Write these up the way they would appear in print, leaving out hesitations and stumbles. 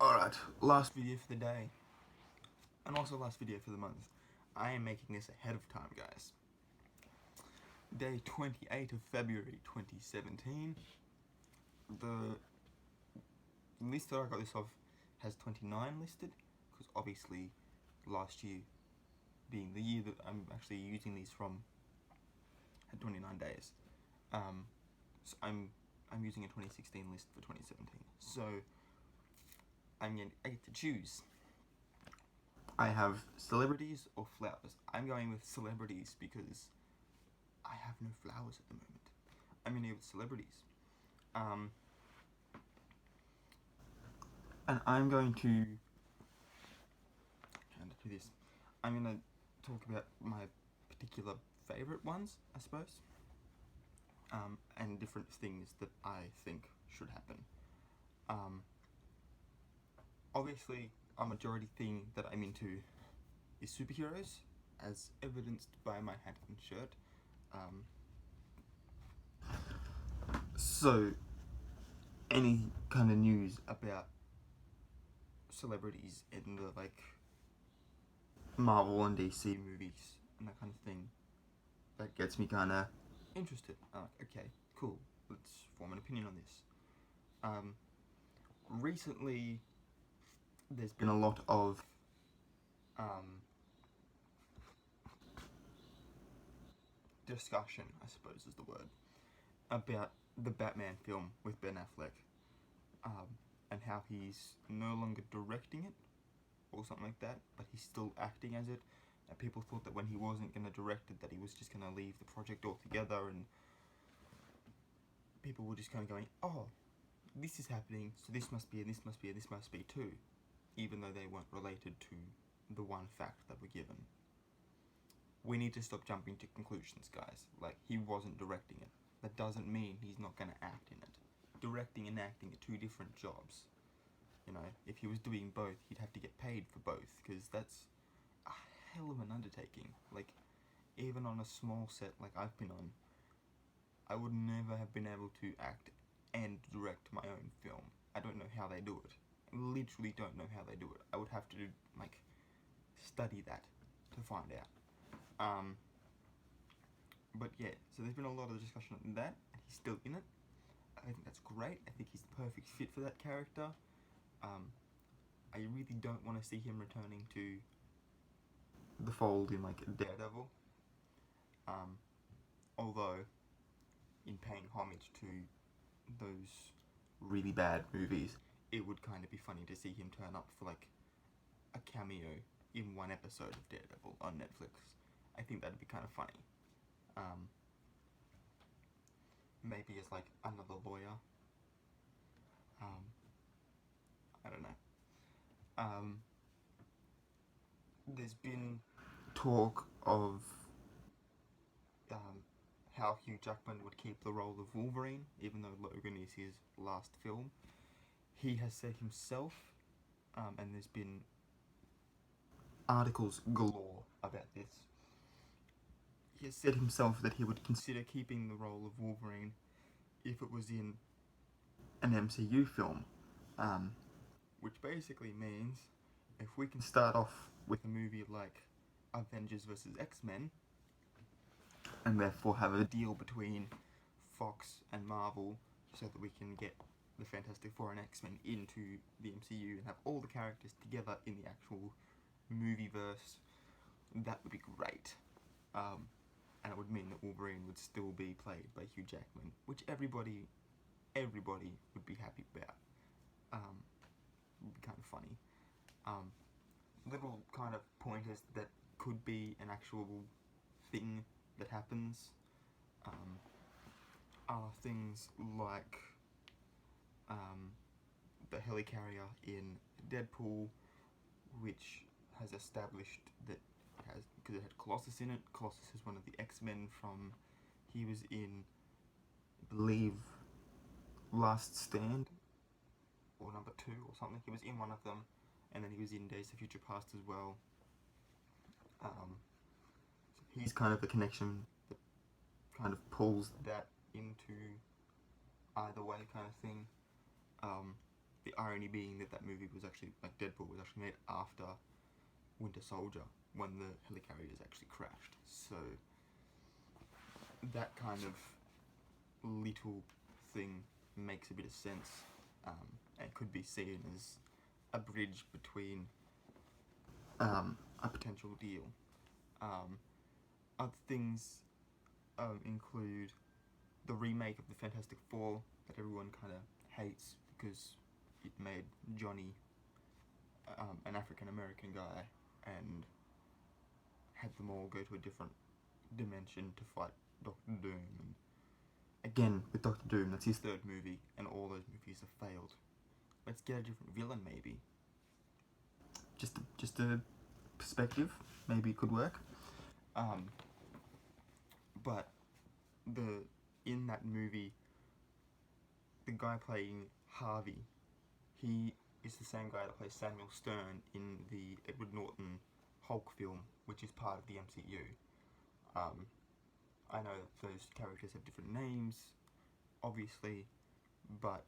Alright, last video for the day, and also last video for the month. I am making this ahead of time, guys. Day 28 of February 2017. The list that I got this off has 29 listed, because obviously last year, being the year that I'm actually using these from, had 29 days. So I'm using a 2016 list for 2017. So I get to choose. I have celebrities or flowers. I'm going with celebrities because I have no flowers at the moment. I'm going to go with celebrities. And I'm going to do this. I'm going to talk about my particular favourite ones, I suppose. And different things that I think should happen. Obviously, a majority thing that I'm into is superheroes, as evidenced by my hat and shirt. So, any kind of news about celebrities in the, Marvel and DC movies and that kind of thing, that gets me kind of interested. Okay, cool, let's form an opinion on this. Recently, there's been a lot of discussion, I suppose is the word, about the Batman film with Ben Affleck, and how he's no longer directing it, or something like that, but he's still acting as it, and people thought that when he wasn't going to direct it, that he was just going to leave the project altogether, and people were just kind of going, oh, this is happening, so this must be, and this must be, and this must be too, even though they weren't related to the one fact that were given. We need to stop jumping to conclusions, guys. Like, he wasn't directing it. That doesn't mean he's not going to act in it. Directing and acting are two different jobs. You know, if he was doing both, he'd have to get paid for both, because that's a hell of an undertaking. Like, even on a small set like I've been on, I would never have been able to act and direct my own film. I don't know how they do it. I literally don't know how they do it. I would have to, study that to find out. But yeah, so there's been a lot of discussion on that, and he's still in it. I think that's great. I think he's the perfect fit for that character. I really don't want to see him returning to the fold in, Daredevil. Although, in paying homage to those really bad movies, it would kind of be funny to see him turn up for, a cameo in one episode of Daredevil on Netflix. I think that'd be kind of funny. Maybe as, another lawyer. I don't know. There's been talk of how Hugh Jackman would keep the role of Wolverine, even though Logan is his last film. He has said himself, and there's been articles galore about this. He has said himself that he would consider keeping the role of Wolverine if it was in an MCU film, which basically means if we can start off with a movie like Avengers vs. X-Men, and therefore have a deal between Fox and Marvel so that we can get the Fantastic Four and X-Men into the MCU and have all the characters together in the actual movieverse, that would be great. And it would mean that Wolverine would still be played by Hugh Jackman, which everybody would be happy about. Would be kind of funny. Little kind of pointers that could be an actual thing that happens are things like the helicarrier in Deadpool, which has established that because it had Colossus in it. Colossus is one of the X-Men from, he was in, I believe, Last Stand, or number 2 or something. He was in one of them, and then he was in Days of Future Past as well. So he's kind of the connection that kind of pulls that into either way kind of thing. The irony being that that movie was actually, like, Deadpool was actually made after Winter Soldier, when the helicarriers actually crashed. So that kind of little thing makes a bit of sense, and could be seen as a bridge between a potential deal. Other things include the remake of the Fantastic Four that everyone kind of hates because it made Johnny an African American guy and had them all go to a different dimension to fight Doctor Doom. And again, with Doctor Doom, that's his third movie, and all those movies have failed. Let's get a different villain, maybe. Just a perspective, maybe it could work. But in that movie, the guy playing Harvey, he is the same guy that plays Samuel Stern in the Edward Norton Hulk film, which is part of the MCU. I know that those characters have different names, obviously, but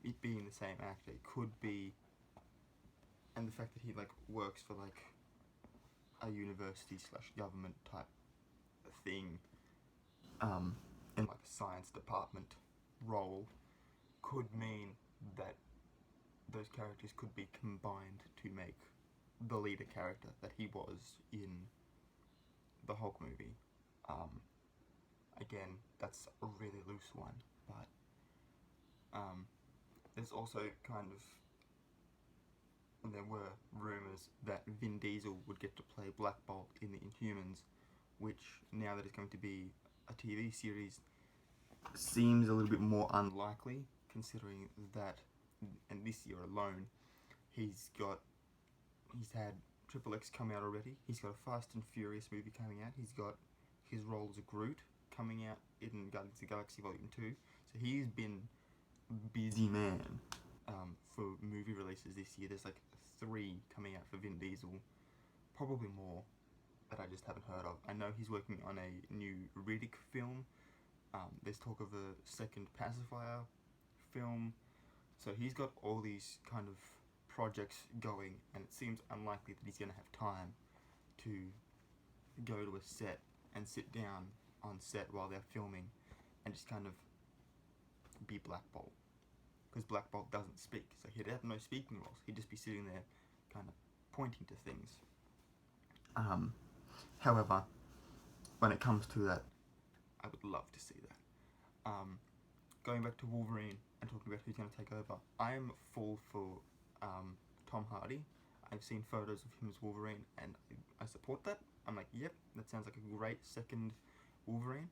it being the same actor, it could be, and the fact that he, like, works for, like, a university / government type thing, in, like, a science department role, could mean that those characters could be combined to make the leader character that he was in the Hulk movie. Again, that's a really loose one, but there's also there were rumours that Vin Diesel would get to play Black Bolt in the Inhumans, which, now that it's going to be a TV series, seems a little bit more unlikely, considering that, and this year alone, he's had Triple X come out already, he's got a Fast and Furious movie coming out, he's got his role as Groot coming out in Guardians of the Galaxy Volume 2, so he's been a busy man for movie releases this year. There's like 3 coming out for Vin Diesel, probably more, that I just haven't heard of. I know he's working on a new Riddick film, there's talk of a second Pacifier film, so he's got all these kind of projects going, and it seems unlikely that he's going to have time to go to a set and sit down on set while they're filming and just kind of be Black Bolt, because Black Bolt doesn't speak, so he'd have no speaking roles. He'd just be sitting there kind of pointing to things. However, when it comes to that, I would love to see that. Going back to Wolverine and talking about who's going to take over, I am full for Tom Hardy. I've seen photos of him as Wolverine, and I support that. I'm like, yep, that sounds like a great second Wolverine.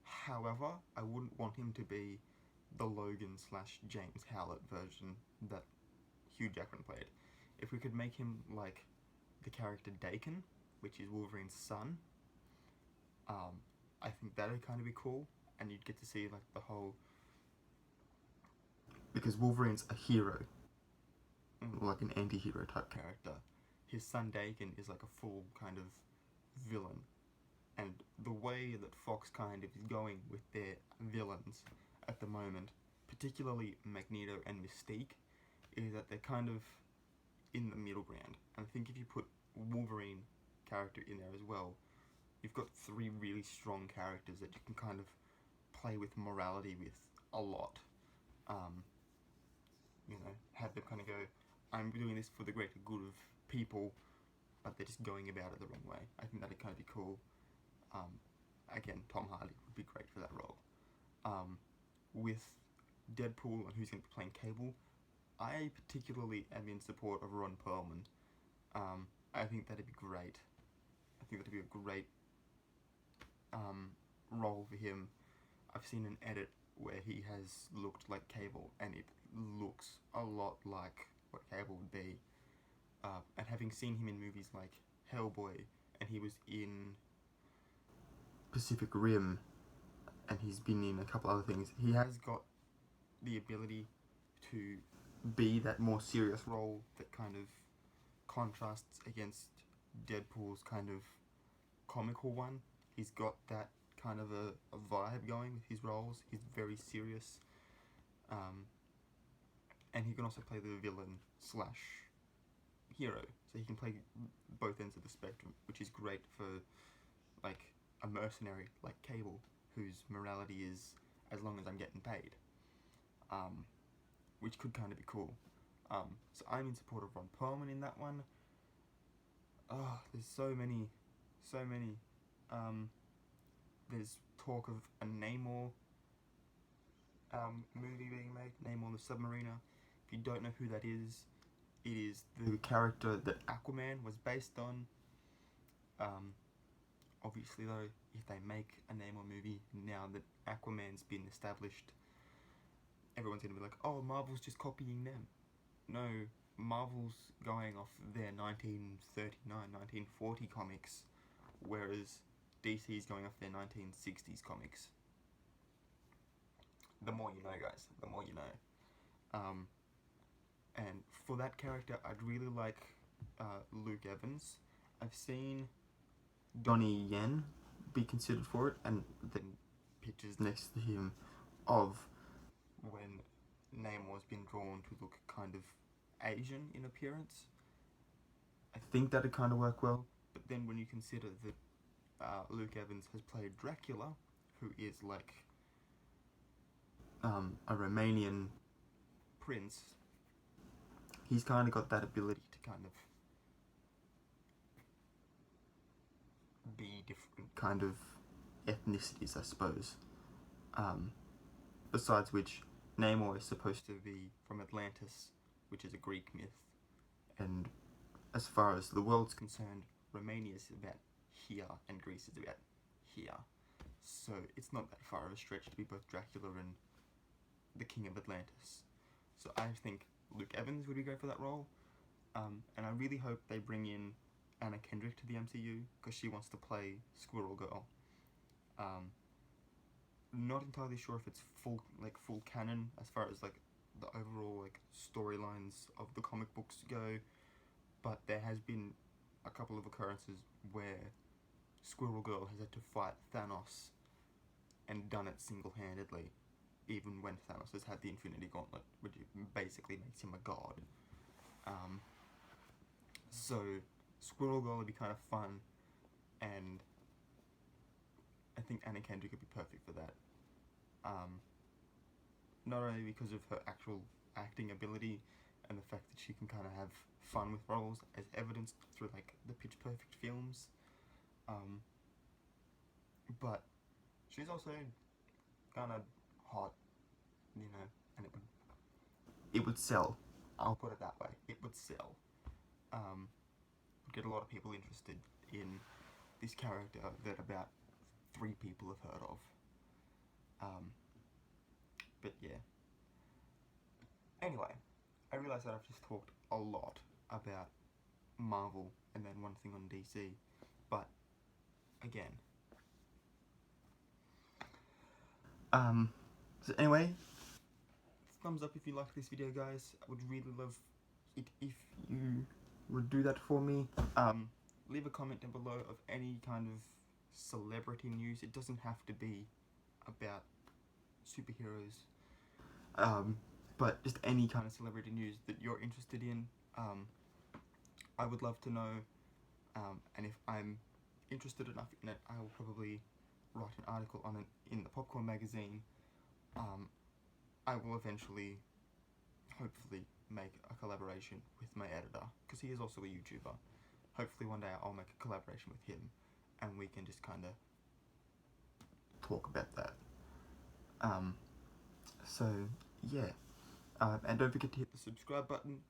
However, I wouldn't want him to be the Logan / James Howlett version that Hugh Jackman played. If we could make him like the character Daken, which is Wolverine's son, I think that'd kind of be cool, and you'd get to see like the whole, because Wolverine's a hero, like an anti-hero type character. His son Daken is like a full kind of villain, and the way that Fox kind of is going with their villains at the moment, particularly Magneto and Mystique, is that they're kind of in the middle ground. And I think if you put Wolverine character in there as well, you've got 3 really strong characters that you can kind of play with morality with a lot. Have them kind of go, I'm doing this for the greater good of people, but they're just going about it the wrong way. I think that'd kind of be cool. Again, Tom Hardy would be great for that role. With Deadpool and who's going to be playing Cable, I particularly am in support of Ron Perlman. I think that'd be great. I think that'd be a great role for him. I've seen an edit where he has looked like Cable, and it looks a lot like what Cable would be. And having seen him in movies like Hellboy, and he was in Pacific Rim, and he's been in a couple other things, he has got the ability to be that more serious role that kind of contrasts against Deadpool's kind of comical one. He's got that kind of a vibe going with his roles. He's very serious. and he can also play the villain slash hero, so he can play both ends of the spectrum, which is great for like a mercenary like Cable, whose morality is as long as I'm getting paid, which could kind of be cool. So I'm in support of Ron Perlman in that one. Oh, there's so many. There's talk of a Namor movie being made, Namor the Submariner. If you don't know who that is, it is the character that Aquaman was based on. Obviously though, if they make a Namor movie now that Aquaman's been established, everyone's gonna be like, oh, Marvel's just copying them. No, Marvel's going off their 1939, 1940 comics, whereas DC's going off their 1960s comics. The more you know, guys, the more you know. And for that character, I'd really like Luke Evans. I've seen Donnie Yen be considered for it, and then pictures next to him of when Namor's been drawn to look kind of Asian in appearance. I think that'd kind of work well, but then when you consider that Luke Evans has played Dracula, who is like a Romanian prince, he's kind of got that ability to kind of be different kind of ethnicities, I suppose. Besides which, Namor is supposed to be from Atlantis, which is a Greek myth, and as far as the world's concerned, Romania is about here and Greece is about here. So it's not that far of a stretch to be both Dracula and the King of Atlantis. So I think Luke Evans would be great for that role, and I really hope they bring in Anna Kendrick to the MCU, because she wants to play Squirrel Girl. Not entirely sure if it's full canon as far as like the overall like storylines of the comic books go, but there has been a couple of occurrences where Squirrel Girl has had to fight Thanos and done it single-handedly, even when Thanos has had the Infinity Gauntlet, which basically makes him a god. So Squirrel Girl would be kind of fun, and I think Anna Kendrick would be perfect for that. Not only because of her actual acting ability and the fact that she can kind of have fun with roles, as evidenced through like the Pitch Perfect films, but she's also kind of hot, you know, and it would sell. I'll put it that way. It would sell. Would get a lot of people interested in this character that about 3 people have heard of. But yeah. Anyway, I realise that I've just talked a lot about Marvel and then one thing on DC, but again. So anyway, thumbs up if you like this video, guys. I would really love it if you would do that for me. Leave a comment down below of any kind of celebrity news. It doesn't have to be about superheroes, but just any kind of celebrity news that you're interested in. I would love to know, and if I'm interested enough in it, I will probably write an article on it in the Popcorn magazine. I will eventually, hopefully, make a collaboration with my editor, because he is also a YouTuber. Hopefully one day I'll make a collaboration with him, and we can just kind of talk about that. So yeah, and don't forget to hit the subscribe button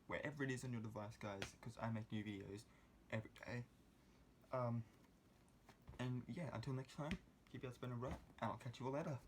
wherever it is on your device, guys, because I make new videos every day. And yeah, until next time, keep your spinning right, and I'll catch you all later.